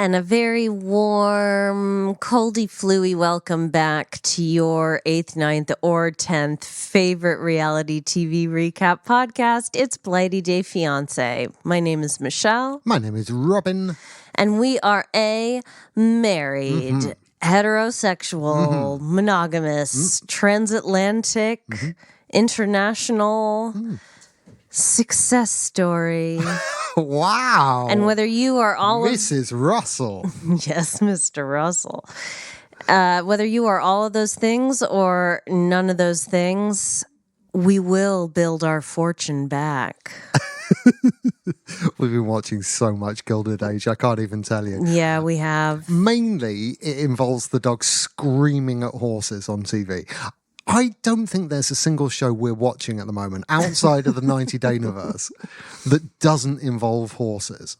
And a very warm, coldy, fluey welcome back to your 8th, 9th, or 10th favorite reality TV recap podcast. It's Blighty Day Fiancé. My name is Michelle. My name is Robin. And we are a married, heterosexual, monogamous, transatlantic, international success story. Wow. And whether you are all Mrs. Russell. Yes, Mr. Russell. Whether you are all of those things or none of those things, we will build our fortune back. We've been watching so much Gilded Age, I can't even tell you. Yeah, we have. Mainly, it involves the dog screaming at horses on TV. I don't think there's a single show we're watching at the moment outside of the 90-day universe that doesn't involve horses.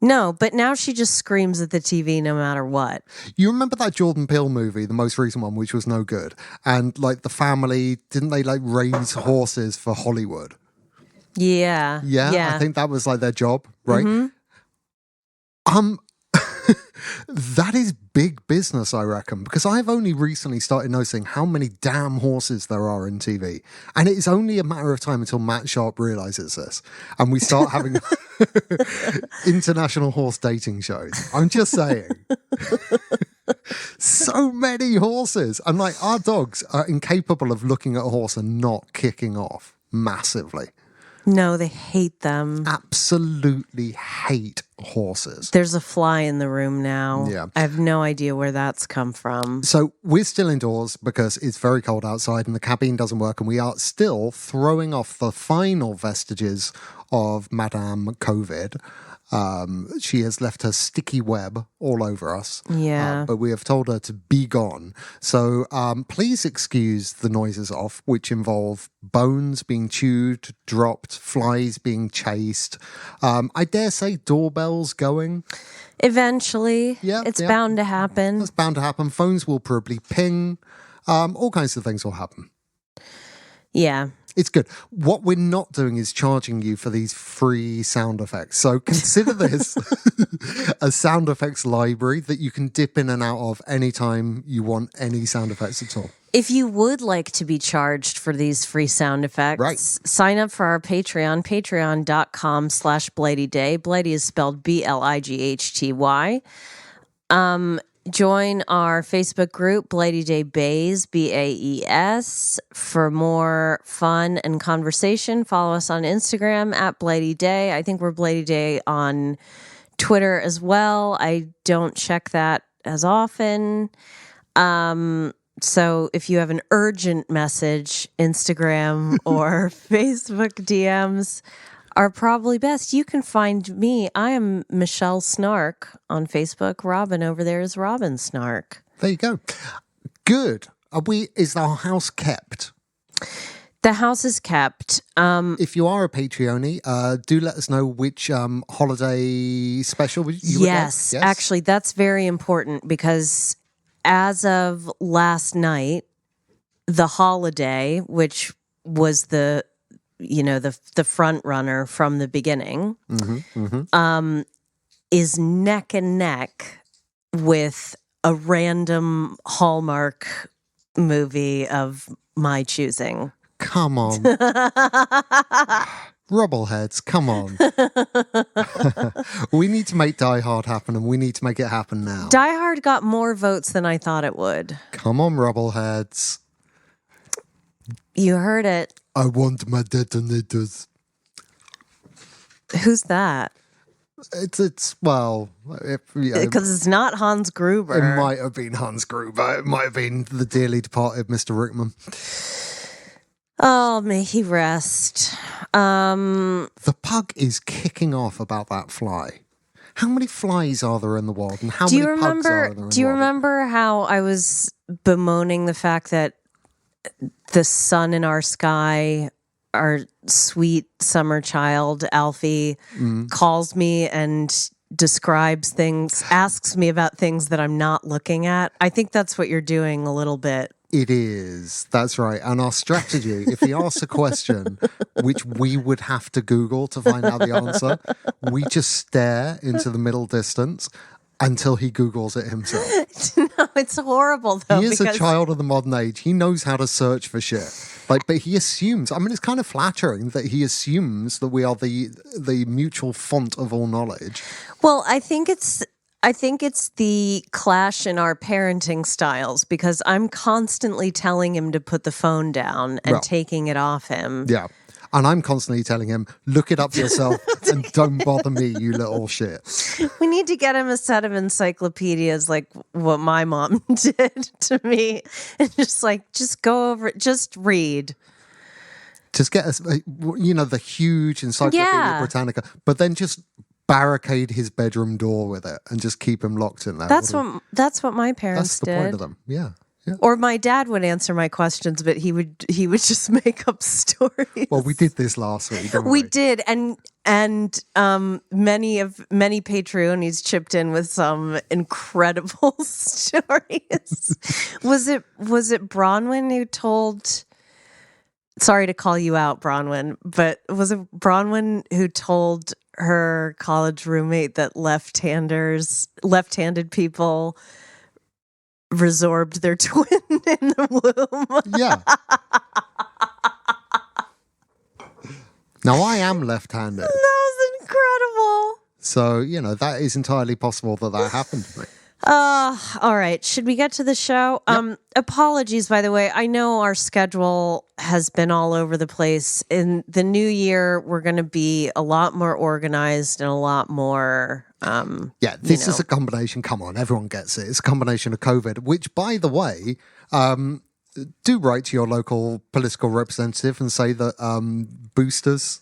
No, but now she just screams at the TV no matter what. You remember that Jordan Peele movie, the most recent one, which was no good? And like the family, didn't they like raise horses for Hollywood? Yeah. Yeah. I think that was like their job, right? That is big business, I reckon, because I've only recently started noticing how many damn horses there are in TV. And it is only a matter of time until Matt Sharp realizes this and we start having international horse dating shows. I'm just saying. So many horses. And like our dogs are incapable of looking at a horse and not kicking off massively. No, they hate them. Absolutely hate horses. There's a fly in the room now. Yeah. I have no idea where that's come from. So we're still indoors because it's very cold outside and the cabine doesn't work, and we are still throwing off the final vestiges of Madame COVID. She has left her sticky web all over us. Yeah. But we have told her to be gone. So please excuse the noises off, which involve bones being chewed, dropped, flies being chased. I dare say doorbells going. Eventually. Yeah, it's bound to happen. That's bound to happen. Phones will probably ping. All kinds of things will happen. Yeah. It's good. What we're not doing is charging you for these free sound effects. So consider this a sound effects library that you can dip in and out of anytime you want any sound effects at all. If you would like to be charged for these free sound effects, sign up for our Patreon, patreon.com/BlightyDay. Blighty is spelled BLIGHTY. Join our Facebook group, Blighty Day Bays, BAES. For more fun and conversation, follow us on Instagram at Blighty Day. I think we're Blighty Day on Twitter as well. I don't check that as often. So if you have an urgent message, Instagram or Facebook DMs are probably best. You can find me. I am Michelle Snark on Facebook. Robin over there is Robin Snark. There you go. Good. Is our house kept? The house is kept. If you are a Patreonie, do let us know which holiday special you would like. Yes, actually, that's very important because as of last night, the holiday, which was the front runner from the beginning, is neck and neck with a random Hallmark movie of my choosing. Come on. Rubbleheads, come on. We need to make Die Hard happen, and we need to make it happen now. Die Hard got more votes than I thought it would. Come on, Rubbleheads. You heard it. I want my detonators. Who's that? It's well, because it's not Hans Gruber. It might have been Hans Gruber. It might have been the dearly departed Mr. Rickman. Oh, may he rest. The pug is kicking off about that fly. How many flies are there in the world, and how many pugs are there in the world? Do you remember how I was bemoaning the fact that the sun in our sky, our sweet summer child, Alfie, calls me and describes things, asks me about things that I'm not looking at? I think that's what you're doing a little bit. It is. That's right. And our strategy, if he asks a question, which we would have to Google to find out the answer, we just stare into the middle distance until he Googles it himself. No, it's horrible though. He is a child of the modern age. He knows how to search for shit. Like, but he assumes. I mean, it's kind of flattering that he assumes that we are the mutual font of all knowledge. Well, I think it's the clash in our parenting styles because I'm constantly telling him to put the phone down and taking it off him. Yeah. And I'm constantly telling him, look it up yourself and don't bother me, you little shit. We need to get him a set of encyclopedias like what my mom did to me. And just go over it, just read. Just get us, the huge Encyclopedia Britannica, but then just barricade his bedroom door with it and just keep him locked in there. That's what my parents did. That's the point of them, yeah. Yeah. Or my dad would answer my questions, but he would just make up stories. Well, we did this last week, didn't we? We did, and many Patreonies chipped in with some incredible stories. Was it Bronwyn who told? Sorry to call you out, Bronwyn, but was it Bronwyn who told her college roommate that left-handed people resorbed their twin in the womb? Yeah. Now, I am left-handed. That was incredible. So, that is entirely possible that happened to me. All right. Should we get to the show? Yep. Apologies, by the way. I know our schedule has been all over the place. In the new year, we're going to be a lot more organized and a lot more... this is a combination. Come on, everyone gets it. It's a combination of COVID, which, by the way, do write to your local political representative and say that boosters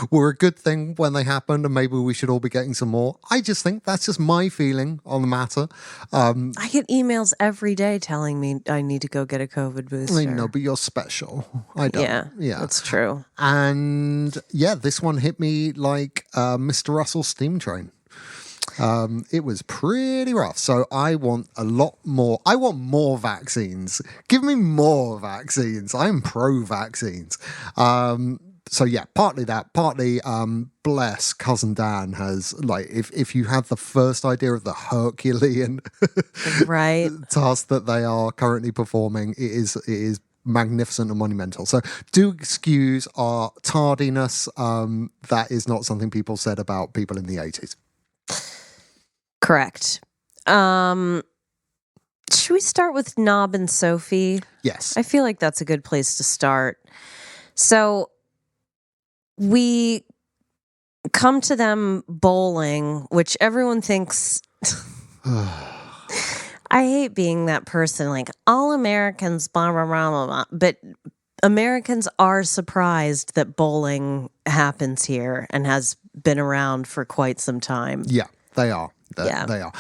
were a good thing when they happened and maybe we should all be getting some more. I just think that's just my feeling on the matter. I get emails every day telling me I need to go get a COVID booster. I know, but you're special. I don't. Yeah, that's true. And this one hit me like Mr. Russell's steam train. It was pretty rough. So I want a lot more. I want more vaccines. Give me more vaccines. I'm pro-vaccines. Partly that. Partly, bless Cousin Dan has, like, if you had the first idea of the Herculean task that they are currently performing, it is magnificent and monumental. So do excuse our tardiness. That is not something people said about people in the 80s. Correct. Should we start with Knob and Sophie? Yes. I feel like that's a good place to start. So we come to them bowling, which everyone thinks... I hate being that person, like, all Americans, blah, blah, blah, blah, blah. But Americans are surprised that bowling happens here and has been around for quite some time. Yeah, they are. They are.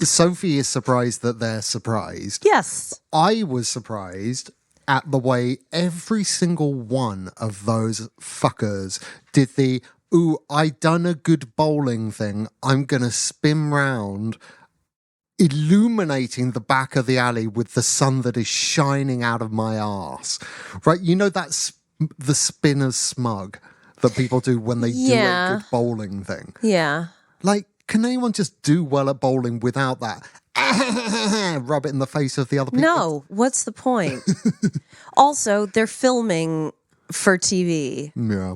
Sophie is surprised that they're surprised. Yes. I was surprised at the way every single one of those fuckers did the, ooh, I done a good bowling thing. I'm going to spin round, illuminating the back of the alley with the sun that is shining out of my arse. Right? You know, that's the spinner's smug that people do when they do a good bowling thing. Yeah. Like, can anyone just do well at bowling without that? Rub it in the face of the other people? No, what's the point? Also, they're filming for TV. Yeah.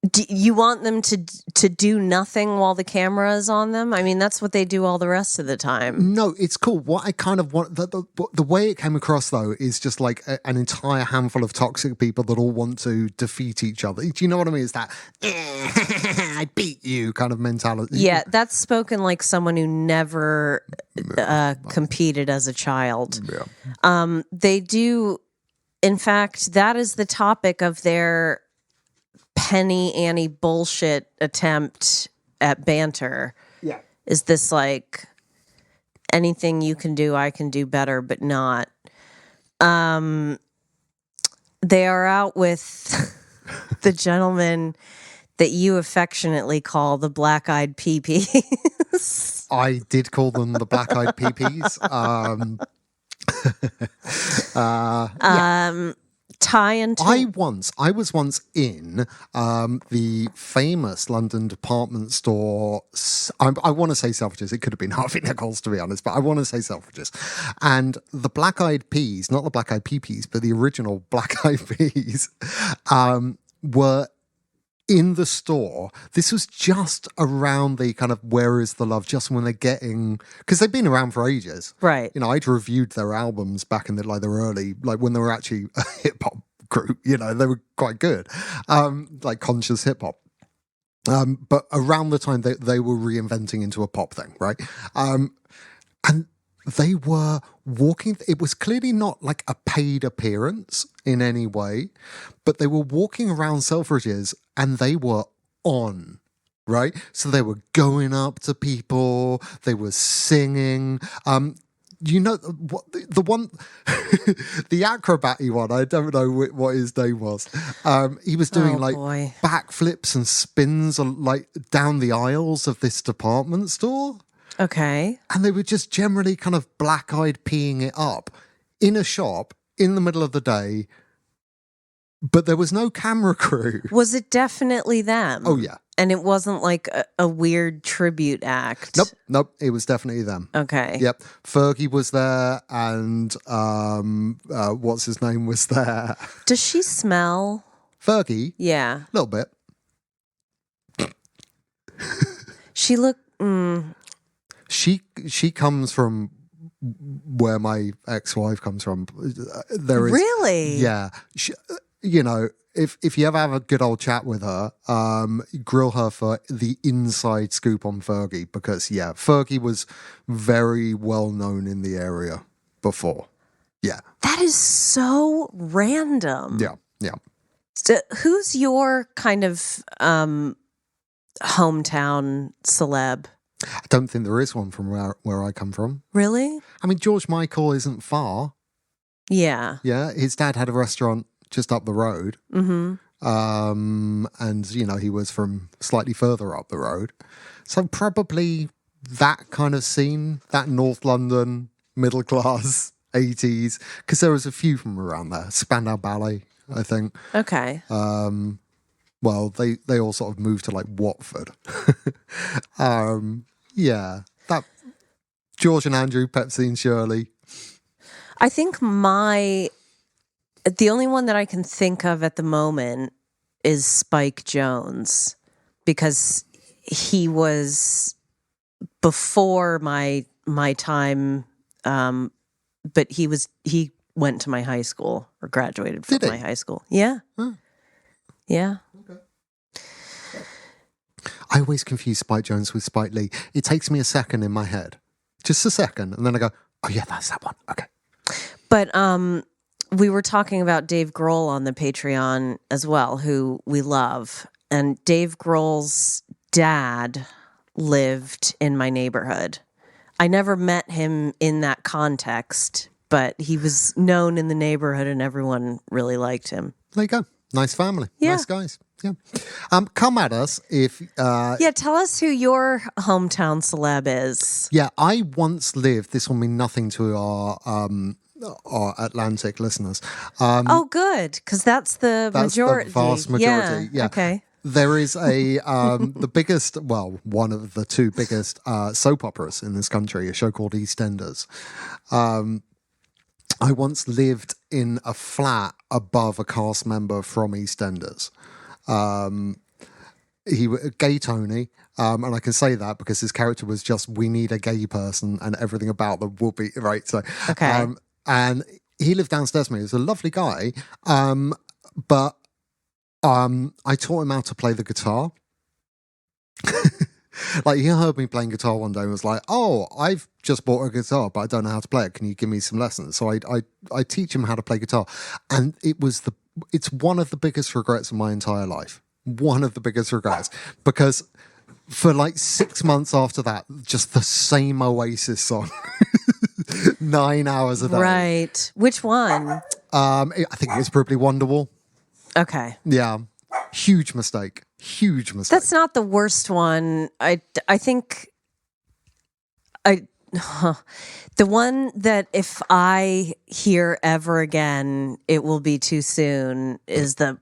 Do you want them to do nothing while the camera is on them? I mean, that's what they do all the rest of the time. No, it's cool. What I kind of want, the way it came across, though, is just like an entire handful of toxic people that all want to defeat each other. Do you know what I mean? It's that, I beat you kind of mentality. Yeah, that's spoken like someone who never competed as a child. Yeah. They do, in fact, that is the topic of their penny Annie bullshit attempt at banter. Yeah. Is this like anything you can do, I can do better, but not. They are out with the gentleman that you affectionately call the black-eyed peepees. I did call them the black-eyed peepees. tie into? I was once in the famous London department store. I want to say Selfridges. It could have been Harvey Nichols, to be honest, but I want to say Selfridges. And the Black Eyed Peas, not the Black Eyed Peas, but the original Black Eyed Peas, were in the store. This was just around the kind of Where Is the Love, just when they're getting, because they've been around for ages. Right. You know, I'd reviewed their albums back in the early, like when they were actually a hip hop group, you know, they were quite good. Like conscious hip hop. But around the time they were reinventing into a pop thing, right? And they were walking, it was clearly not like a paid appearance in any way, but they were walking around Selfridges and they were on, right? So they were going up to people, they were singing. You know, what the one, the acrobat-y one, I don't know what his name was. He was doing backflips and spins like down the aisles of this department store. Okay. And they were just generally kind of black-eyed peeing it up in a shop in the middle of the day, but there was no camera crew. Was it definitely them? Oh, yeah. And it wasn't like a weird tribute act? Nope. It was definitely them. Okay. Yep. Fergie was there and what's his name was there. Does she smell? Fergie? Yeah. A little bit. She looked... She comes from where my ex-wife comes from. There is really, yeah. You know, if you ever have a good old chat with her, grill her for the inside scoop on Fergie, because Fergie was very well known in the area before. Yeah, that is so random. Yeah. So who's your kind of hometown celeb? I don't think there is one from where I come from. Really? I mean, George Michael isn't far. Yeah. Yeah, his dad had a restaurant just up the road. Mm-hmm. And, you know, he was from slightly further up the road. So probably that kind of scene, that North London, middle class, 80s, because there was a few from around there. Spandau Ballet, I think. Okay. Well, they all sort of moved to like Watford. That George and Andrew, Pepsi and Shirley. I think the only one that I can think of at the moment is Spike Jonze, because he was before my time, but he went to my high school or graduated from my high school. Yeah. Huh. Yeah. Okay. I always confuse Spike Jonze with Spike Lee. It takes me a second in my head. Just a second. And then I go, oh yeah, that's that one. Okay. But we were talking about Dave Grohl on the Patreon as well, who we love. And Dave Grohl's dad lived in my neighborhood. I never met him in that context, but he was known in the neighborhood and everyone really liked him. There you go. Nice family. Yeah. Nice guys. Yeah. Come at us if... tell us who your hometown celeb is. Yeah, I once lived... This will mean nothing to our Atlantic listeners. Oh, good, because that's the majority. The vast majority. Yeah. Okay. There is the biggest, well, one of the two biggest soap operas in this country, a show called EastEnders. I once lived in a flat above a cast member from EastEnders. He was gay Tony, and I can say that because his character was just, we need a gay person and everything about them will be, right? So, okay. And he lived downstairs from me. He was a lovely guy, but I taught him how to play the guitar. Like, he heard me playing guitar one day and was like, oh, I've just bought a guitar, but I don't know how to play it. Can you give me some lessons? So I teach him how to play guitar. And it's one of the biggest regrets of my entire life. One of the biggest regrets. Because for like 6 months after that, just the same Oasis song. 9 hours a day. Right. Which one? I think it was probably Wonderwall. Okay. Yeah. Huge mistake. Huge mistake. That's not the worst one. I think the one that if I hear ever again, it will be too soon, is the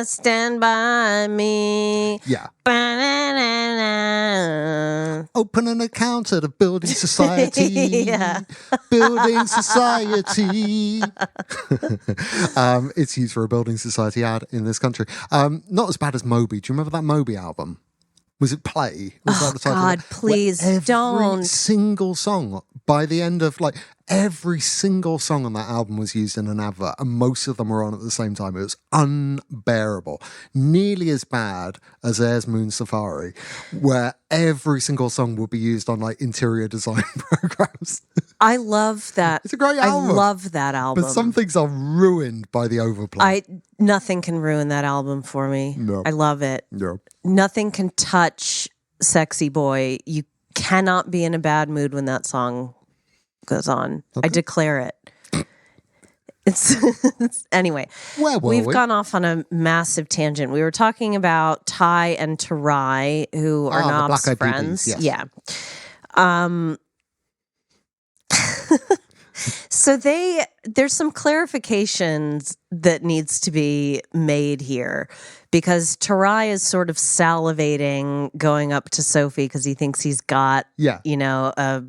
Stand By Me. Yeah. Ba-na-na-na. Open an account at a building society. Yeah. Building society. It's used for a building society ad in this country. Not as bad as Moby. Do you remember that Moby album? Was it Play? Was that the title? God, please don't. Every single song, by the end of every single song on that album was used in an advert, and most of them were on at the same time. It was unbearable. Nearly as bad as Air's Moon Safari, where every single song would be used on interior design programs. I love that. It's a great album. I love that album. But some things are ruined by the overplay. Nothing can ruin that album for me. No. I love it. No. Nothing can touch Sexy Boy. You cannot be in a bad mood when that song goes on. Okay. I declare it. It's anyway. Where were We've we? gone off on a massive tangent. We were talking about Ty and Tarai, who are the Knob's Black Eyed friends. Peas, yes. Yeah. So there's some clarifications that needs to be made here, because Tarai is sort of salivating going up to Sophie because he thinks he's got, a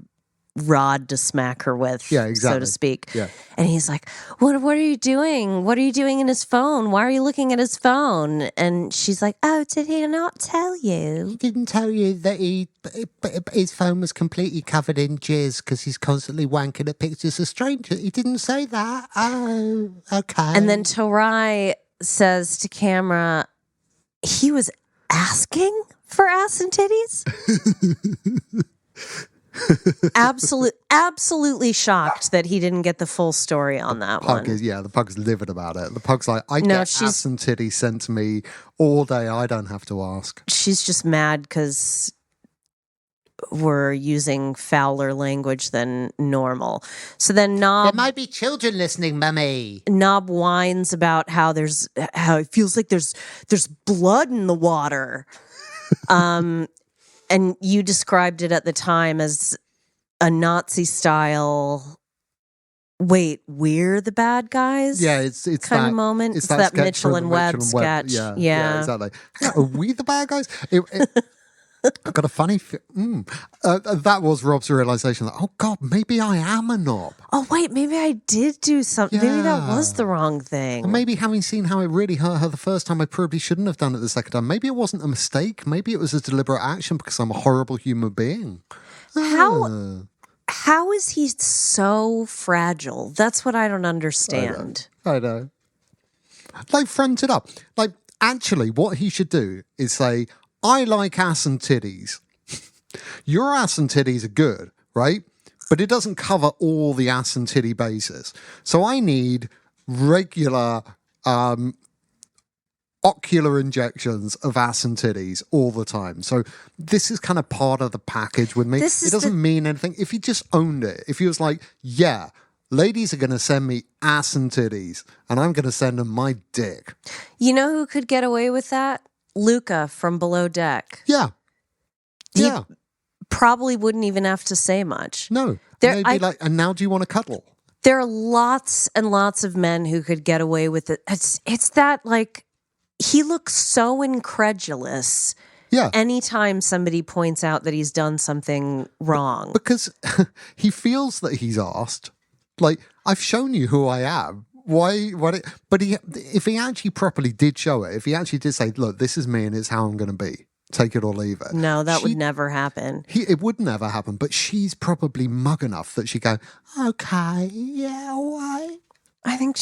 rod to smack her with, so to speak. Yeah. And he's like, what are you doing? What are you doing in his phone? Why are you looking at his phone? And she's like, oh, did he not tell you? He didn't tell you that his phone was completely covered in jizz because he's constantly wanking at pictures of strangers. He didn't say that. Oh, okay. And then Tarai says to camera, he was asking for ass and titties? Absolutely shocked that he didn't get the full story on that one. The pug's livid about it. The pug's like, I get ass and titties sent to me all day. I don't have to ask. She's just mad because we're using fouler language than normal. So then Knob... There might be children listening, Mummy. Knob whines about how it feels like there's blood in the water. And you described it at the time as a Nazi style. Wait, we're the bad guys? Yeah, it's kind that of moment. It's that sketch Mitchell and Webb sketch. Yeah, exactly. Are we the bad guys? I got a funny. That was Rob's realization that, oh God, maybe I am a knob. Oh wait, maybe I did do something. Yeah. Maybe that was the wrong thing. And maybe having seen how it really hurt her the first time, I probably shouldn't have done it the second time. Maybe it wasn't a mistake. Maybe it was a deliberate action because I'm a horrible human being. How is he so fragile? That's what I don't understand. I know. Front it up. Actually, what he should do is say, I like ass and titties. Your ass and titties are good, right? But it doesn't cover all the ass and titty bases. So I need regular ocular injections of ass and titties all the time. So this is kind of part of the package with me. It doesn't mean anything. If he just owned it, if he was like, yeah, ladies are going to send me ass and titties, and I'm going to send them my dick. You know who could get away with that? Luca from Below Deck. Yeah. He probably wouldn't even have to say much. No. And now do you want to cuddle? There are lots and lots of men who could get away with it. It's that, he looks so incredulous. Yeah. Anytime somebody points out that he's done something wrong. Because he feels that he's asked. I've shown you who I am. Why? But if he actually properly did show it, if he actually did say, look, this is me and it's how I'm going to be, take it or leave it. No, that would never happen. It would never happen, but she's probably mug enough that she'd go, okay, yeah, why? I think,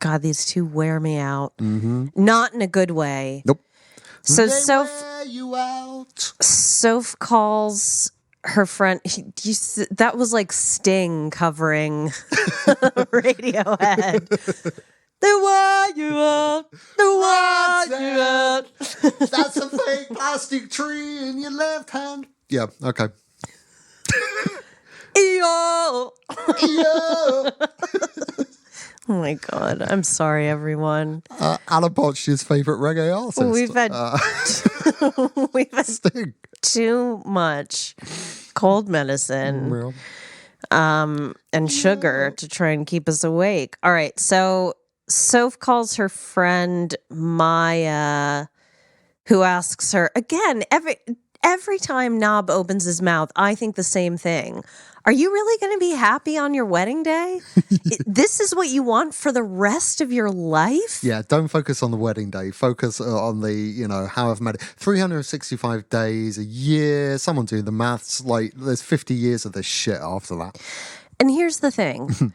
God, these two wear me out. Mm-hmm. Not in a good way. Nope. So Soph calls her friend, that was like Sting covering Radiohead. The wire you up, the wire you up. That's a fake plastic tree in your left hand. Yeah, okay. Yo! Yo! Oh my God, I'm sorry, everyone. Alan Botch's favourite reggae artist. We've had Sting. too much cold medicine and sugar to try and keep us awake. All right, so Soph calls her friend Maya, who asks her again, every time Knob opens his mouth, I think the same thing. Are you really going to be happy on your wedding day? This is what you want for the rest of your life? Yeah, don't focus on the wedding day. Focus on the, however many, 365 days, a year. Someone do the maths. Like, there's 50 years of this shit after that. And here's the thing.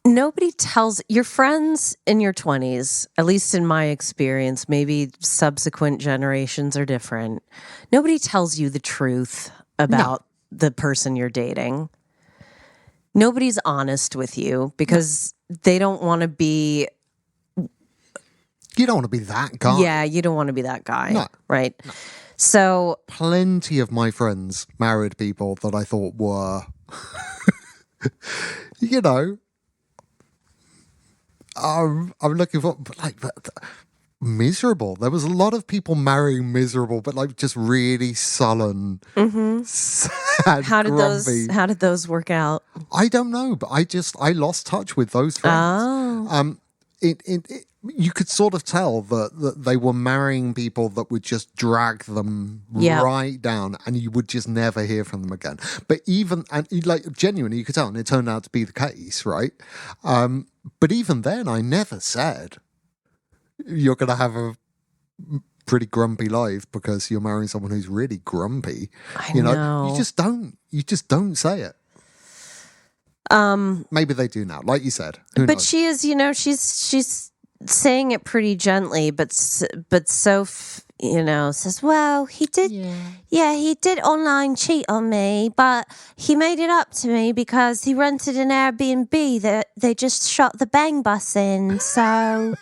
Nobody tells your friends in your 20s, at least in my experience, maybe subsequent generations are different. Nobody tells you the truth about the person you're dating. Nobody's honest with you because they don't want to be... You don't want to be that guy. Yeah, you don't want to be that guy. No. Right? No. So... Plenty of my friends married people that I thought were... I'm looking for... miserable. There was a lot of people marrying miserable, but just really sullen, sad, grumpy. How did those work out? I don't know, but I lost touch with those friends. Oh. You could sort of tell that they were marrying people that would just drag them right down, and you would just never hear from them again. But genuinely, you could tell, and it turned out to be the case, right? But even then, I never said, you're going to have a pretty grumpy life because you're marrying someone who's really grumpy. I know. You just don't say it. Maybe they do now, like you said. Who knows? She is, she's saying it pretty gently, but Soph, says, well, he did, he did online cheat on me, but he made it up to me because he rented an Airbnb that they just shot the bang bus in, so...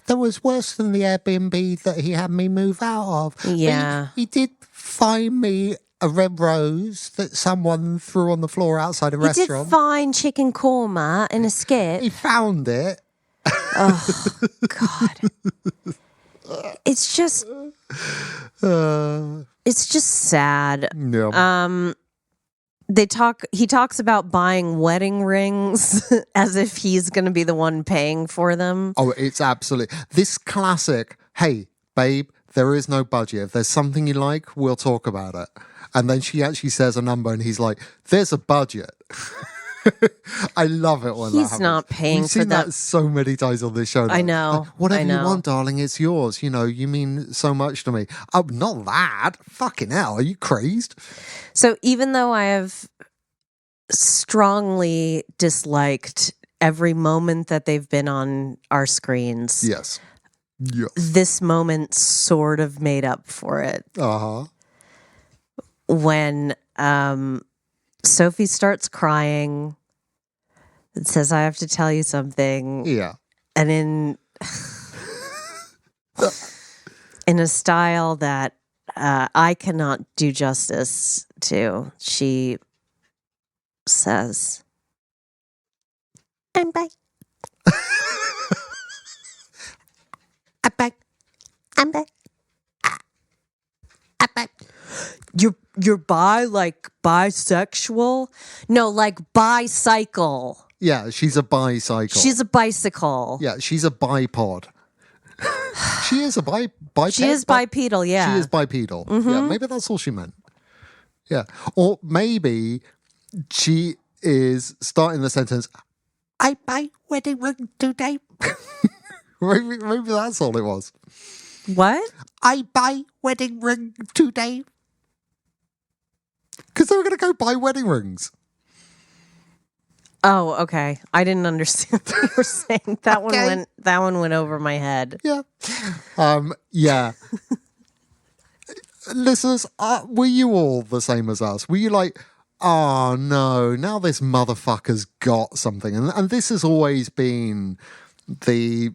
That was worse than the Airbnb that he had me move out of. Yeah. He did find me a red rose that someone threw on the floor outside a restaurant. He did find chicken korma in a skip. He found it. Oh, God. It's just sad. Yeah. He talks about buying wedding rings as if he's going to be the one paying for them. Oh, it's absolutely this classic, hey, babe, there is no budget. If there's something you like, we'll talk about it. And then she actually says a number and he's like, there's a budget. I love it when he's not paying We've for seen that so many times on this show. I know. Whatever you want, darling, it's yours. You mean so much to me. Oh, not that. Fucking hell. Are you crazed? So even though I have strongly disliked every moment that they've been on our screens. Yes. This moment sort of made up for it. Uh-huh. When Sophie starts crying and says, I have to tell you something. Yeah. And in a style that I cannot do justice to, she says, I'm back. I'm back. I'm back. I'm back. You're bisexual? No, like bicycle. Yeah, she's a bicycle. She's a bicycle. Yeah, she's a bipod. She is a biped. She is bipedal, yeah. She is bipedal. Mm-hmm. Yeah, maybe that's all she meant. Yeah. Or maybe she is starting the sentence, I buy wedding ring today. maybe that's all it was. What? I buy wedding ring today. Because they were going to go buy wedding rings. Oh, okay. I didn't understand what you were saying. That one went over my head. Yeah. Yeah. Listeners, were you all the same as us? Were you like, oh no, now this motherfucker's got something? And this has always been the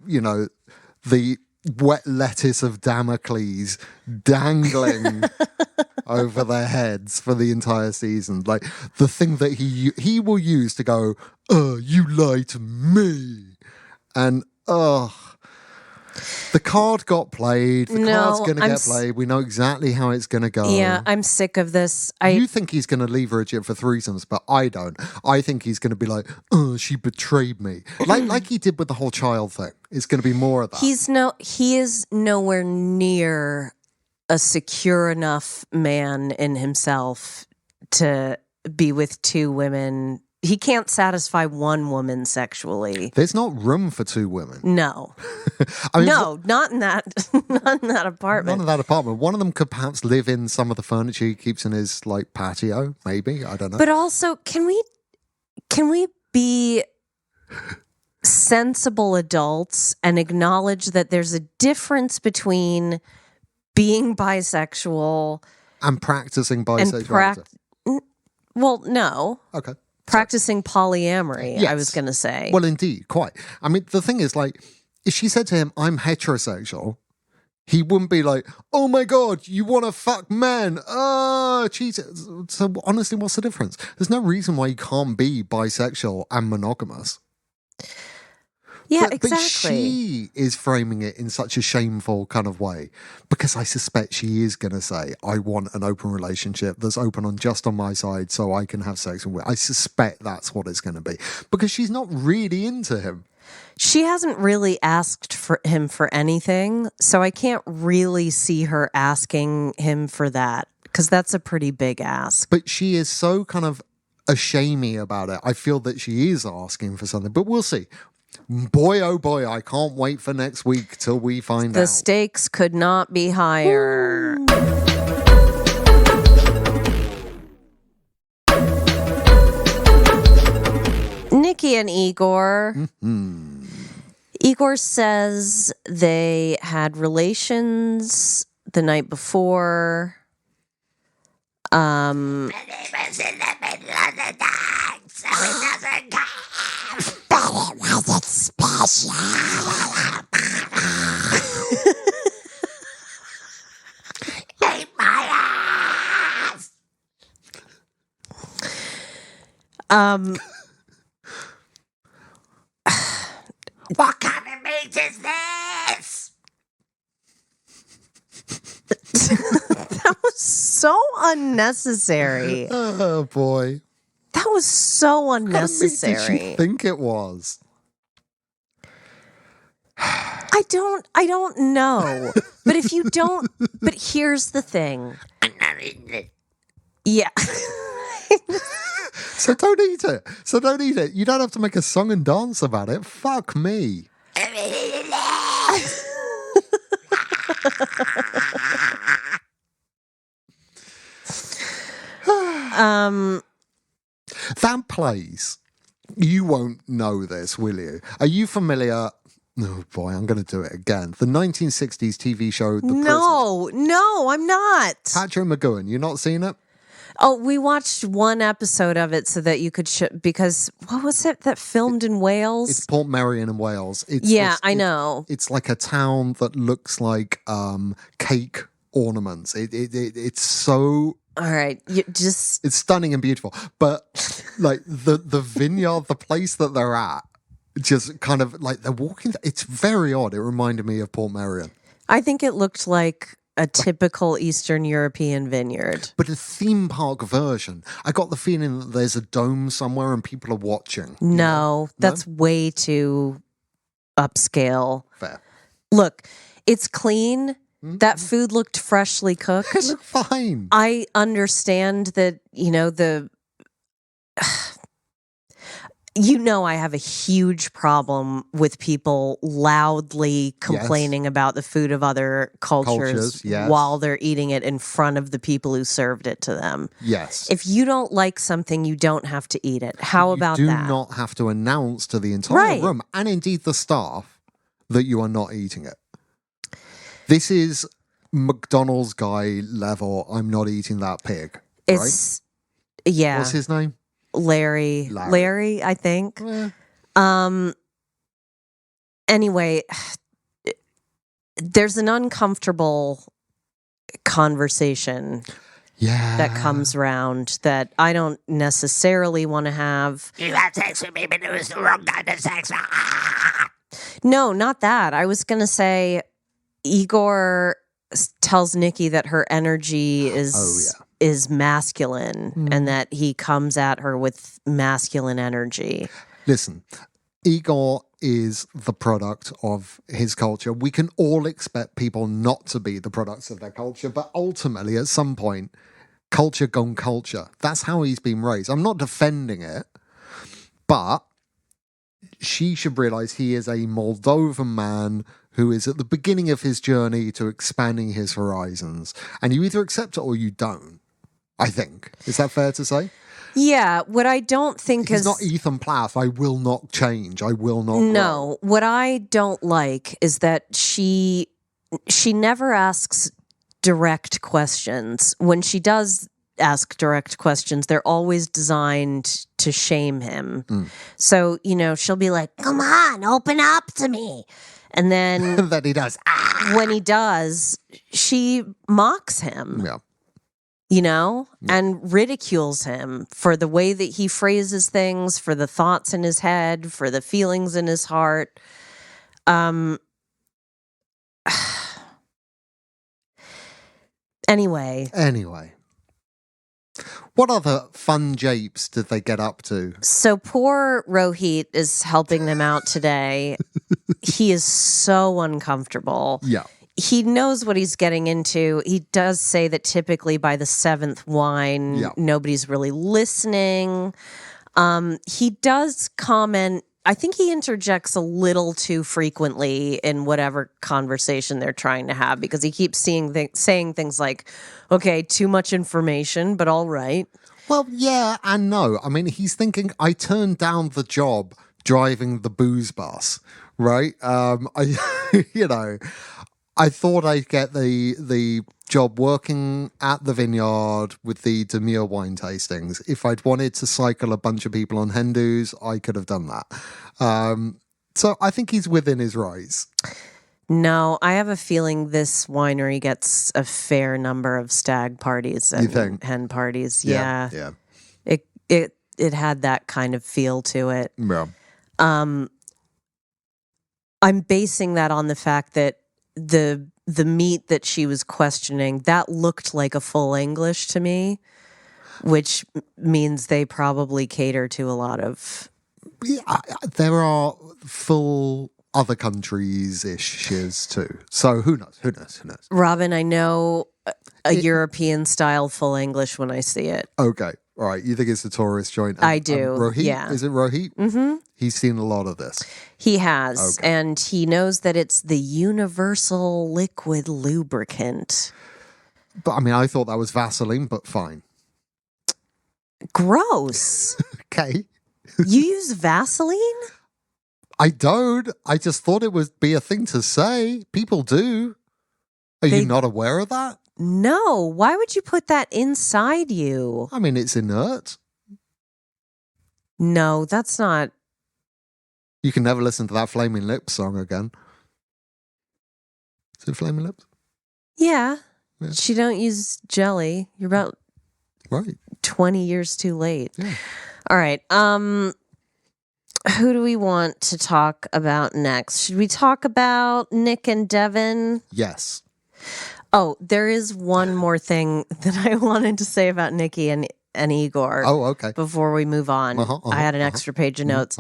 wet lettuce of Damocles dangling over their heads for the entire season. Like the thing that he will use to go, you lied to me. And, The card got played. The card's going to get s- played. We know exactly how it's going to go. Yeah, I'm sick of this. You think he's going to leverage it for threesomes, but I don't. I think he's going to be like, oh, she betrayed me. Like he did with the whole child thing. It's going to be more of that. He is nowhere near a secure enough man in himself to be with two women. He can't satisfy one woman sexually. There's not room for two women. No. I mean, not in that not in that apartment. None of that apartment. One of them could perhaps live in some of the furniture he keeps in his like patio, maybe. I don't know. But also, can we be sensible adults and acknowledge that there's a difference between being bisexual and practicing bisexuality? Well, no. Okay. Practicing polyamory, Yes. I was going to say. Well, indeed, quite. I mean, the thing is, like, if she said to him, I'm heterosexual, he wouldn't be like, oh my God, you want to fuck men? Oh, Jesus. So honestly, what's the difference? There's no reason why you can't be bisexual and monogamous. Yeah, But exactly. she is framing it in such a shameful kind of way because I suspect she is going to say, I want an open relationship that's open just on my side so I can have sex with. I suspect that's what it's going to be because she's not really into him. She hasn't really asked for him for anything, so I can't really see her asking him for that because that's a pretty big ask. But she is so kind of ashamey about it. I feel that she is asking for something, but we'll see. Boy, oh boy, I can't wait for next week till we find out. The stakes could not be higher. Nikki and Igor. Mm-hmm. Igor says they had relations the night before. But it was in the middle of the night, so it doesn't count. But it wasn't special. Ate my ass. What kind of meat is this? That was so unnecessary. Oh boy. That was so What kind of meat did unnecessary. she think it was? I don't know. But if you don't, but here's the thing. I'm not eating it. Yeah. So don't eat it. So don't eat it. You don't have to make a song and dance about it. Fuck me. I'm eating it. That place, you won't know this, will you? Are you familiar? Oh boy, I'm going to do it again. The 1960s TV show, The Prison. No, I'm not. Patrick McGowan, you not seen it? Oh, we watched one episode of it so that you could because what was it that filmed in Wales? It's Port Merion in Wales. I know. It's like a town that looks like cake ornaments. It's so... All right, It's stunning and beautiful. But like the vineyard, the place that they're at, just kind of like they're walking. It's very odd. It reminded me of Port Merion. I think it looked like a typical Eastern European vineyard. But a theme park version. I got the feeling that there's a dome somewhere and people are watching. No, that's way too upscale. Fair. Look, it's clean. That food looked freshly cooked. It looked fine. I understand that, I have a huge problem with people loudly complaining about the food of other cultures yes. while they're eating it in front of the people who served it to them. Yes. If you don't like something, you don't have to eat it. How about that? You that? do not have to announce to the entire room and indeed the staff that you are not eating it. This is McDonald's guy level. I'm not eating that pig. It's, yeah. What's his name? Larry, I think. Anyway, there's an uncomfortable conversation that comes around that I don't necessarily want to have. You had sex with me, but it was the wrong kind of sex. No, not that. I was going to say Igor tells Nikki that her energy is masculine and that he comes at her with masculine energy. Listen, Igor is the product of his culture. We can all expect people not to be the products of their culture, but ultimately, at some point, culture gone culture. That's how he's been raised. I'm not defending it, but she should realize he is a Moldovan man who is at the beginning of his journey to expanding his horizons. And you either accept it or you don't, I think. Is that fair to say? Yeah, what I don't think He's not Ethan Plath. I will not change. I will not No, what I don't like is that she never asks direct questions. When she does ask direct questions, they're always designed to shame him. So, she'll be like, Come on, open up to me. and then that he does. when he does, she mocks him. Yeah. And ridicules him for the way that he phrases things, for the thoughts in his head, for the feelings in his heart. Anyway. What other fun japes did they get up to? So poor Rohit is helping them out today. He is so uncomfortable. Yeah. He knows what he's getting into. He does say that typically by the seventh wine, nobody's really listening. He does comment. I think he interjects a little too frequently in whatever conversation they're trying to have because he keeps saying things like, okay, too much information, but all right. Well, yeah and no. I mean, he's thinking, I turned down the job driving the booze bus, right? I thought I'd get the job working at the vineyard with the demure wine tastings. If I'd wanted to cycle a bunch of people on Hindus, I could have done that. So I think he's within his rights. No, I have a feeling this winery gets a fair number of stag parties and hen parties. Yeah. It had that kind of feel to it. Yeah. I'm basing that on the fact that the meat that she was questioning, that looked like a full English to me, which means they probably cater to a lot of... Yeah, there are full other countries-ish too. So who knows? Robin, I know a European-style full English when I see it. Okay. All right. You think it's a tourist joint? I do. Rohit? Yeah. Is it Rohit? Mm-hmm. He's seen a lot of this. He has. Okay. And he knows that it's the universal liquid lubricant. But I mean, I thought that was Vaseline, but fine. Gross. Okay. You use Vaseline? I don't. I just thought it would be a thing to say. People do. Are you not aware of that? No. Why would you put that inside you? I mean, it's inert. No, that's not. You can never listen to that Flaming Lips song again. Is it Flaming Lips? Yeah. She don't use jelly. You're about 20 years too late. Yeah. All right. Who do we want to talk about next? Should we talk about Nick and Devin? Yes. Oh, there is one more thing that I wanted to say about Nikki and Igor. Oh, okay. Before we move on. I had an extra page of notes.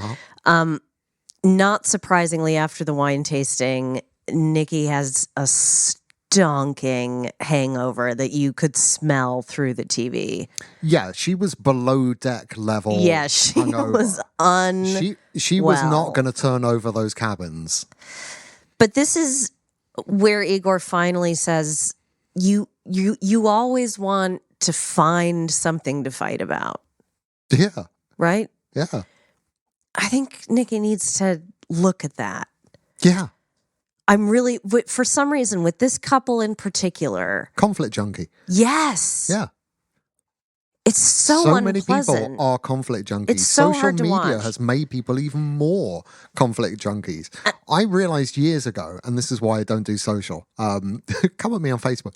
Not surprisingly, after the wine tasting, Nikki has a stonking hangover that you could smell through the TV. Yeah, she was below deck level. Yeah, she was She was not going to turn over those cabins. But this is where Igor finally says, you always want to find something to fight about. Yeah. Right? Yeah. I think Nikki needs to look at that. Yeah. I'm really, for some reason, with this couple in particular. Conflict junkie. Yes. Yeah. It's so many people are conflict junkies. It's so Social hard to media watch. has made people even more conflict junkies. I realized years ago, and this is why I don't do social. Come at me on Facebook.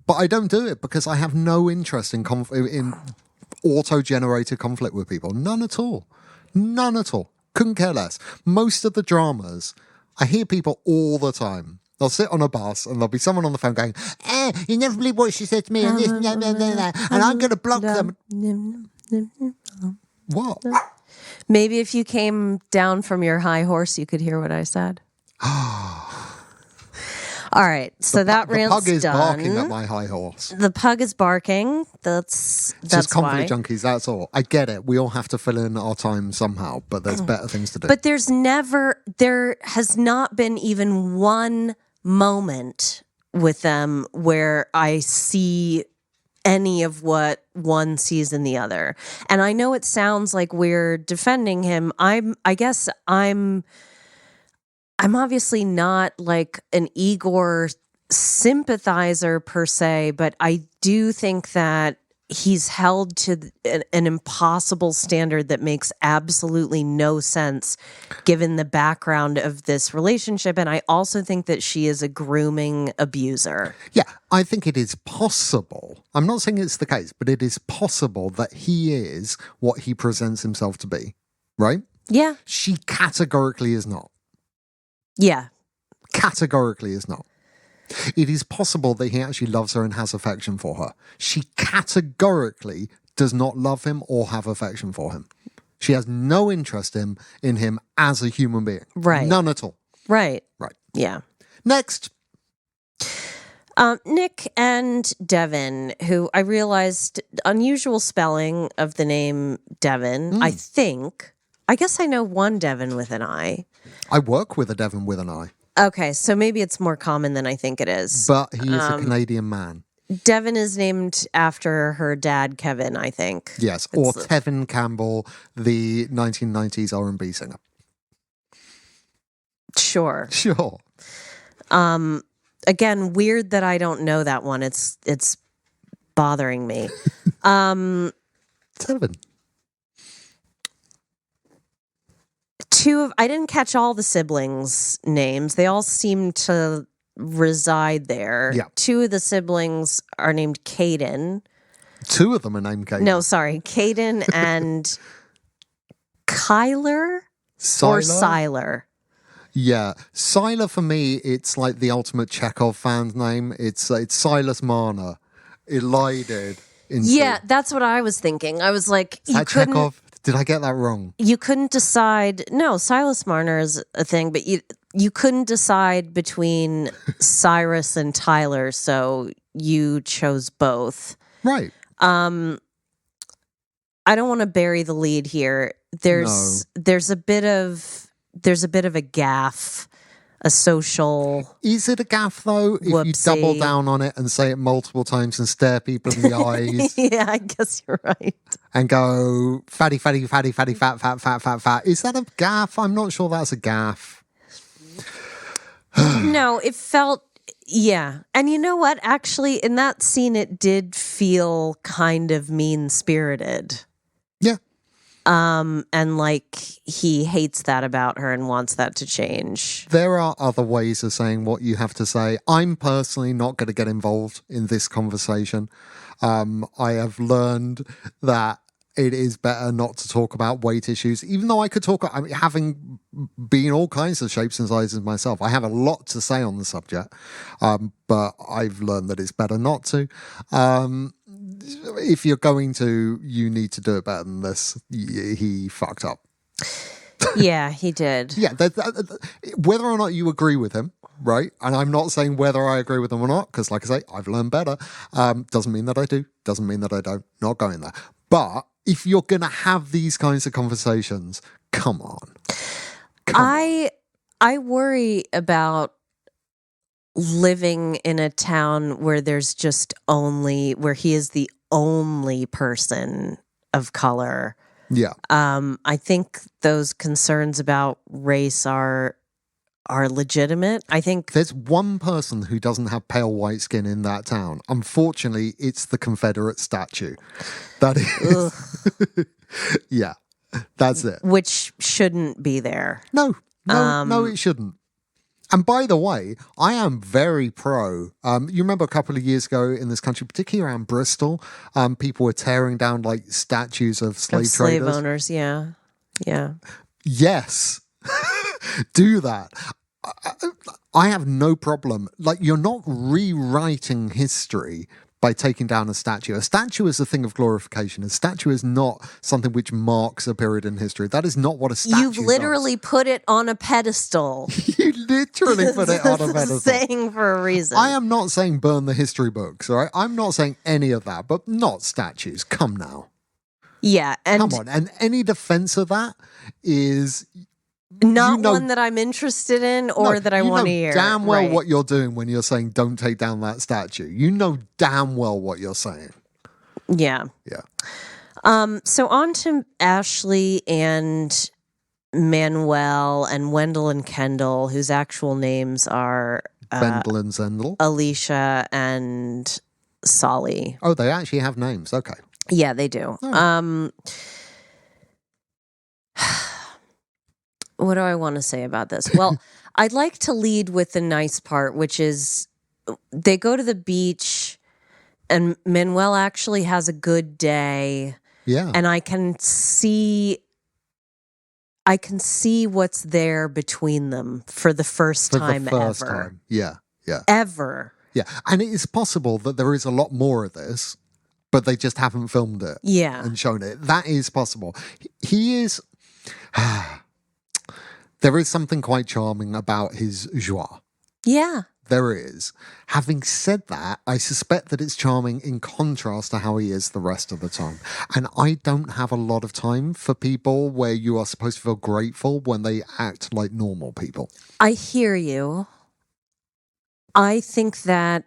But I don't do it because I have no interest in auto-generated conflict with people. None at all. Couldn't care less. Most of the dramas, I hear people all the time. They'll sit on a bus and there'll be someone on the phone going, you never believe what she said to me and this, and I'm going to block them. What? Maybe if you came down from your high horse, you could hear what I said. All right, so that rant's done. The pug is barking at my high horse. The pug is barking. That's just conflict why. junkies, that's all. I get it. We all have to fill in our time somehow, but there's better things to do. But there has not been even one moment with them where I see any of what one sees in the other. And I know it sounds like we're defending him. I guess I'm obviously not like an Igor sympathizer per se, but I do think that he's held to an impossible standard that makes absolutely no sense given the background of this relationship. And I also think that she is a grooming abuser. Yeah, I think it is possible. I'm not saying it's the case, but it is possible that he is what he presents himself to be, right? Yeah. She categorically is not. Yeah. Categorically is not. It is possible that he actually loves her and has affection for her. She categorically does not love him or have affection for him. She has no interest in him as a human being. Right. None at all. Right. Right. Yeah. Next. Nick and Devin, who I realized unusual spelling of the name Devin. I guess I know one Devin with an I. I work with a Devin with an I. Okay, so maybe it's more common than I think it is. But he is a Canadian man. Devin is named after her dad, Kevin, I think. Yes, or Tevin Campbell, the 1990s R&B singer. Sure. Sure. Again, weird that I don't know that one. It's bothering me. Tevin. I didn't catch all the siblings' names. They all seem to reside there. Yeah. 2 of the siblings are named Caden. 2 of them are named Caden. No, sorry. Caden and Kyler or Siler. Yeah. Siler, for me, it's like the ultimate Chekhov fan's name. It's Silas Marner. Elided. Yeah, that's what I was thinking. I was like, is that Chekhov? Did I get that wrong? You couldn't decide. No, Silas Marner is a thing, but you couldn't decide between Cyrus and Tyler, so you chose both. Right. I don't want to bury the lead here. There's a bit of a gaffe, a social. Is it a gaffe though? If you double down on it and say it multiple times and stare people in the eyes. Yeah, I guess you're right. And go fatty, fatty, fatty, fatty, fat, fat, fat, fat, fat. Is that a gaffe? I'm not sure that's a gaffe. No, it felt. Yeah. And you know what? Actually, in that scene, it did feel kind of mean-spirited. Yeah. And like he hates that about her and wants that to change. There are other ways of saying what you have to say. I'm personally not going to get involved in this conversation. I have learned that it is better not to talk about weight issues, even though I could talk, I mean, having been all kinds of shapes and sizes myself, I have a lot to say on the subject, but I've learned that it's better not to. If you're going to, you need to do it better than this. He fucked up. Yeah, he did. Yeah, whether or not you agree with him, right? And I'm not saying whether I agree with him or not, because like I say, I've learned better. Doesn't mean that I do. Doesn't mean that I don't. Not going there. But if you're going to have these kinds of conversations, come on. I worry about living in a town where where he is the only person of color. Yeah. I think those concerns about race are legitimate. I think there's one person who doesn't have pale white skin in that town. Unfortunately, it's the Confederate statue. That is, yeah, that's it. Which shouldn't be there. No, it shouldn't. And by the way, I am very pro. You remember a couple of years ago in this country, particularly around Bristol, people were tearing down like statues of slave traders. Owners, yeah. Yes. Do that. I have no problem. Like, you're not rewriting history by taking down a statue. A statue is a thing of glorification. A statue is not something which marks a period in history. That is not what a statue You've literally does. put it on a pedestal. You literally put it on a pedestal. Saying for a reason. I am not saying burn the history books, all right? I'm not saying any of that, but not statues. Come now. Yeah. And Come on. And any defense of that is... not one that I'm interested in or that I want to hear. You know damn well right. what you're doing when you're saying don't take down that statue. You know damn well what you're saying. Yeah. Yeah. So on to Ashley and Manuel and Wendell and Kendall, whose actual names are Bendel and Zendel. Alicia and Solly. Oh, they actually have names. Okay. Yeah, they do. Oh. What do I want to say about this? Well, I'd like to lead with the nice part, which is they go to the beach and Manuel actually has a good day. Yeah. And I can see what's there between them for the first time ever. Yeah. Yeah. Ever. Yeah. And it is possible that there is a lot more of this, but they just haven't filmed it. Yeah. And shown it. That is possible. He is... There is something quite charming about his joie. Yeah. There is. Having said that, I suspect that it's charming in contrast to how he is the rest of the time. And I don't have a lot of time for people where you are supposed to feel grateful when they act like normal people. I hear you. I think that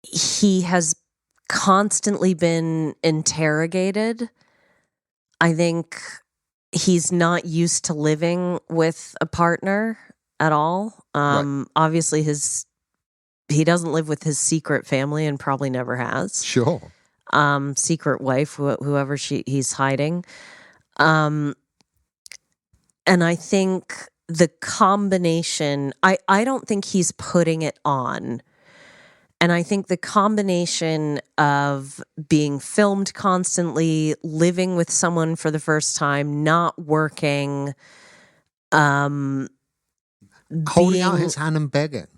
he has constantly been interrogated. I think he's not used to living with a partner at all. Right. Obviously, he doesn't live with his secret family and probably never has. Sure. Secret wife, whoever he's hiding. And I think the combination, I don't think he's putting it on. And I think the combination of being filmed constantly, living with someone for the first time, not working, holding out his hand and begging.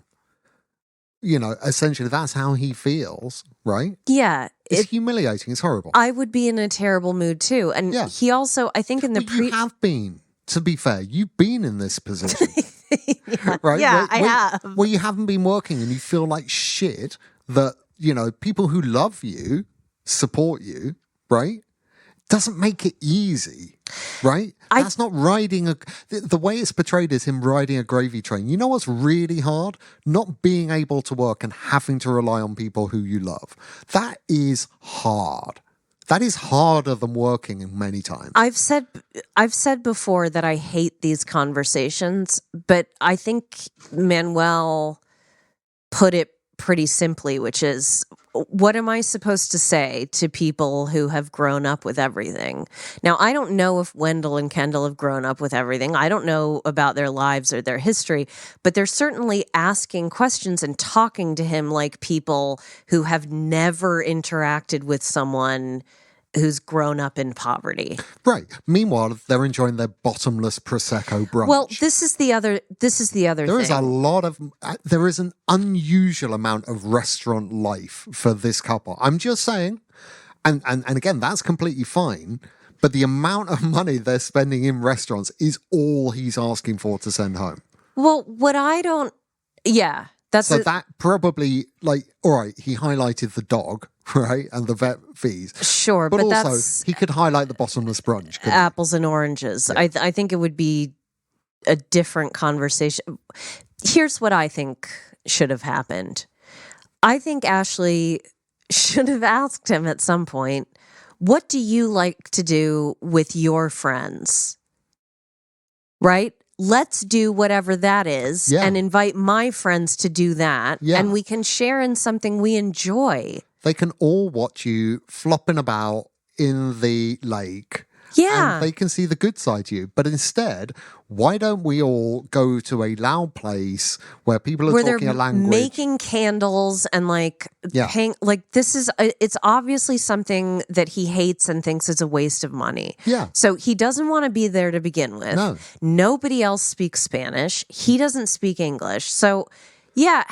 You know, essentially that's how he feels, right? Yeah. It's humiliating. It's horrible. I would be in a terrible mood too. And he also, I think in the you have been, to be fair, you've been in this position. Right? Yeah, I have. Where you haven't been working and you feel like shit that, you know, people who love you support you, right? Doesn't make it easy, right? That's not riding the way it's portrayed is him riding a gravy train. You know what's really hard? Not being able to work and having to rely on people who you love. That is hard. That is harder than working many times. I've said before that I hate these conversations, but I think Manuel put it pretty simply, which is, what am I supposed to say to people who have grown up with everything? Now, I don't know if Wendell and Kendall have grown up with everything. I don't know about their lives or their history, but they're certainly asking questions and talking to him like people who have never interacted with someone who's grown up in poverty. Right. Meanwhile, they're enjoying their bottomless Prosecco brunch. Well, this is the other thing. There is an unusual amount of restaurant life for this couple. I'm just saying, and again, that's completely fine, but the amount of money they're spending in restaurants is all he's asking for to send home. Well, that probably, like, all right, he highlighted the dog, right, and the vet fees. Sure, but also, that's he could highlight the bottomless brunch. Apples and oranges. Yeah. I think it would be a different conversation. Here's what I think should have happened. I think Ashley should have asked him at some point, what do you like to do with your friends? Right? Let's do whatever that is and invite my friends to do that. Yeah. And we can share in something we enjoy. They can all watch you flopping about in the lake Yeah. And they can see the good side to you. But instead, why don't we all go to a loud place where people are talking a language? Making candles and paying, it's obviously something that he hates and thinks is a waste of money. Yeah. So he doesn't want to be there to begin with. No. Nobody else speaks Spanish. He doesn't speak English. So yeah,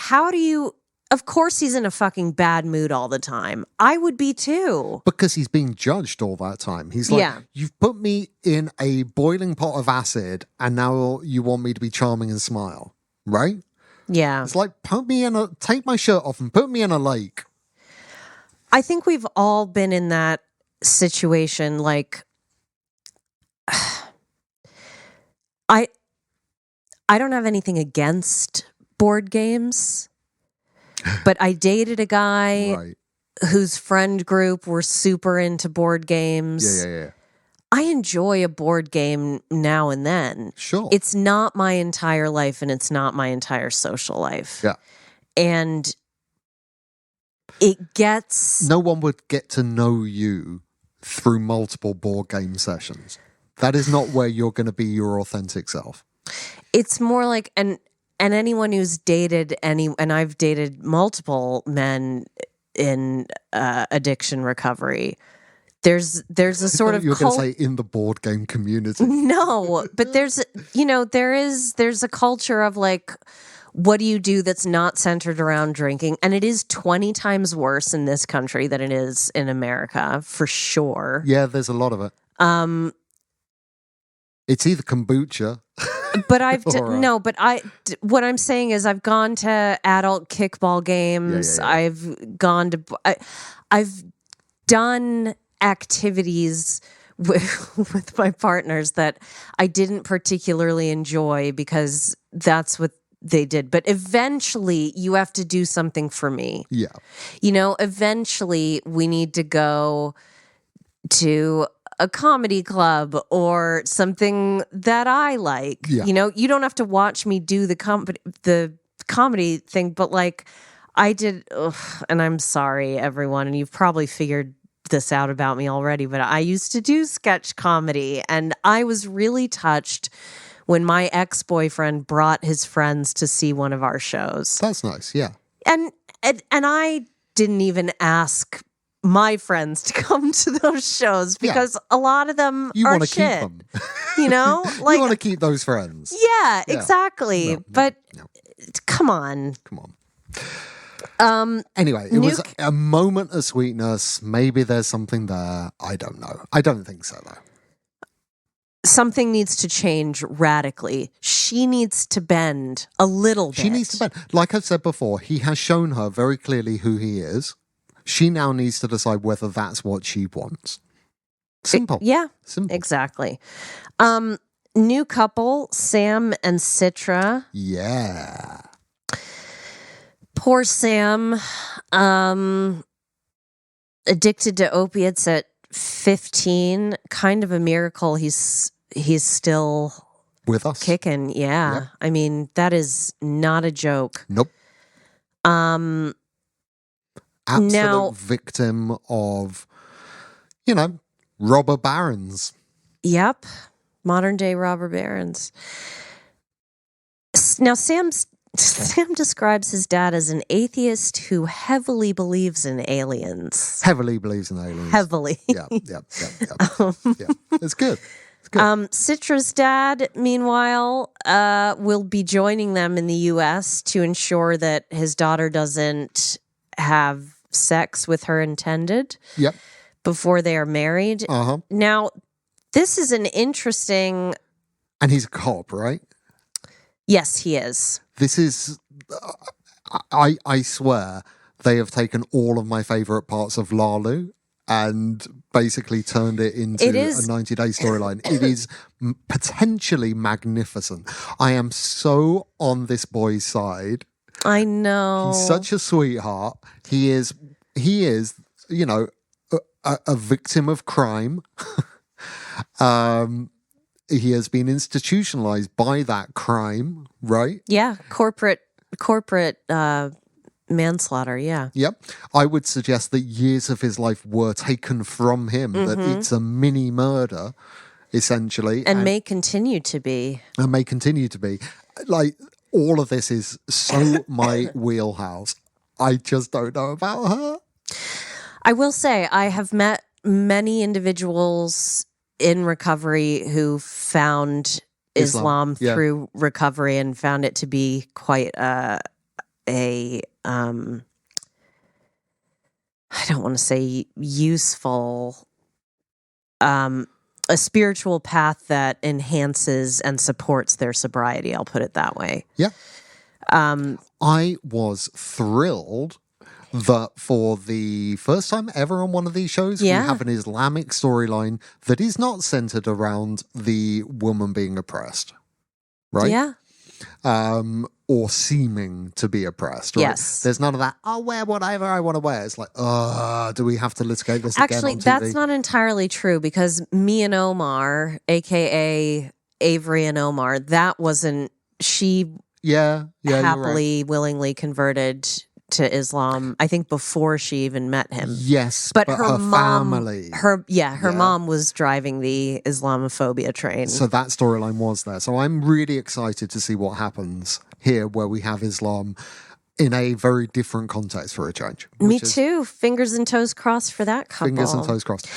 of course he's in a fucking bad mood all the time. I would be too. Because he's being judged all that time. He's like, you've put me in a boiling pot of acid and now you want me to be charming and smile, right? Yeah. It's like, take my shirt off and put me in a lake. I think we've all been in that situation. Like, I don't have anything against board games. But I dated a guy whose friend group were super into board games. Yeah. I enjoy a board game now and then. Sure. It's not my entire life and it's not my entire social life. Yeah. And it gets... No one would get to know you through multiple board game sessions. That is not where you're going to be your authentic self. It's more like... And anyone who's dated and I've dated multiple men in addiction recovery, there's a sort of you're going to say in the board game community. No, but there's a culture of like, what do you do that's not centered around drinking? And it is 20 times worse in this country than it is in America, for sure. Yeah, there's a lot of it. It's either kombucha. But what I'm saying is I've gone to adult kickball games. Yeah. I've done activities with my partners that I didn't particularly enjoy because that's what they did. But eventually you have to do something for me. Yeah. Eventually we need to go to a comedy club or something that I like. Yeah. You don't have to watch me do the comedy thing, but like I did, and I'm sorry, everyone, and you've probably figured this out about me already, but I used to do sketch comedy, and I was really touched when my ex-boyfriend brought his friends to see one of our shows. That's nice, yeah. And I didn't even ask my friends to come to those shows because a lot of them you are want to shit. Keep them. Like, you want to keep those friends. Yeah, exactly. But come on. Anyway, it was a moment of sweetness. Maybe there's something there. I don't know. I don't think so, though. Something needs to change radically. She needs to bend a little bit. She needs to bend. Like I've said before, he has shown her very clearly who he is. She now needs to decide whether that's what she wants. Simple. Simple. Exactly. New couple, Sam and Citra. Yeah. Poor Sam, addicted to opiates at 15. Kind of a miracle he's still with us, kicking. Yeah. Yep. I mean, that is not a joke. Nope. Absolute victim of, robber barons. Yep. Modern day robber barons. Now, Sam describes his dad as an atheist who heavily believes in aliens. Heavily believes in aliens. Heavily. Yeah. It's good. Citra's dad, meanwhile, will be joining them in the U.S. to ensure that his daughter doesn't have sex with her intended before they are married. Now, this is an interesting... And he's a cop, right? Yes, he is. This is... I swear they have taken all of my favourite parts of Lalu and basically turned it into a 90-day storyline. It is potentially magnificent. I am so on this boy's side. I know. He's such a sweetheart. He is, a victim of crime. He has been institutionalized by that crime, right? Yeah, corporate manslaughter, yeah. Yep. I would suggest that years of his life were taken from him, that it's a mini murder, essentially. And may continue to be. And may continue to be. Like, all of this is so my wheelhouse. I just don't know about her. I will say, I have met many individuals in recovery who found Islam through recovery and found it to be quite I don't want to say useful, a spiritual path that enhances and supports their sobriety. I'll put it that way. Yeah. I was thrilled that for the first time ever on one of these shows, we have an Islamic storyline that is not centered around the woman being oppressed, right? Yeah. Or seeming to be oppressed, right? Yes. There's none of that, I'll wear whatever I want to wear. It's like, do we have to litigate this Actually, again on TV? that's not entirely true, because me and Omar, a.k.a. Avery and Omar, that wasn't... She happily, willingly converted to Islam, I think before she even met him. Yes, but her mom, family. Her mom was driving the Islamophobia train. So that storyline was there. So I'm really excited to see what happens here, where we have Islam in a very different context for a change. Me too. Fingers and toes crossed for that couple. Fingers and toes crossed.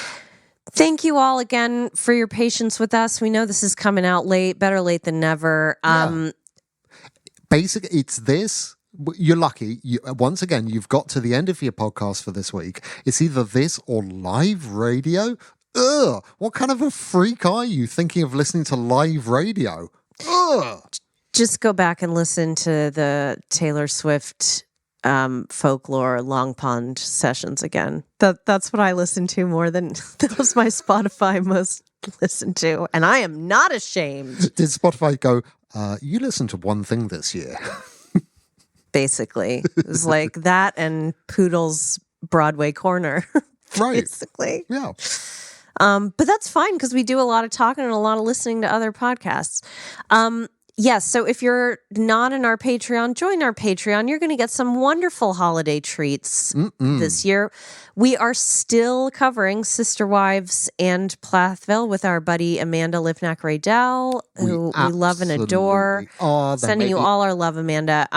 Thank you all again for your patience with us. We know this is coming out late, better late than never. Basically, it's this. You're lucky. Once again, you've got to the end of your podcast for this week. It's either this or live radio. Ugh! What kind of a freak are you thinking of listening to live radio? Ugh! Just go back and listen to the Taylor Swift folklore Long Pond sessions again. That's what I listen to more than that was my Spotify most listened to, and I am not ashamed. Did Spotify go, you listened to one thing this year? Basically. It was like that and Poodle's Broadway Corner. Right. Basically. Yeah. But that's fine, because we do a lot of talking and a lot of listening to other podcasts. Yes, so if you're not in our Patreon, join our Patreon. You're going to get some wonderful holiday treats this year. We are still covering Sister Wives and Plathville with our buddy Amanda Lipnack-Raydell, who we love and adore. Sending you all our love, Amanda.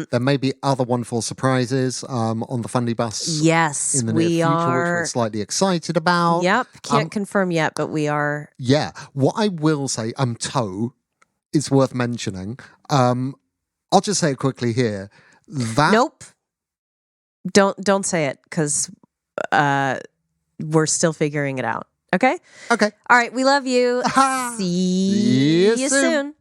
There may be other wonderful surprises on the Fundy Bus. Yes, in the near future, which we're slightly excited about. Yep, can't confirm yet, but we are. Yeah, what I will say, it's worth mentioning. I'll just say it quickly here. Nope. Don't say it, because we're still figuring it out. Okay? Okay. All right. We love you. See you soon.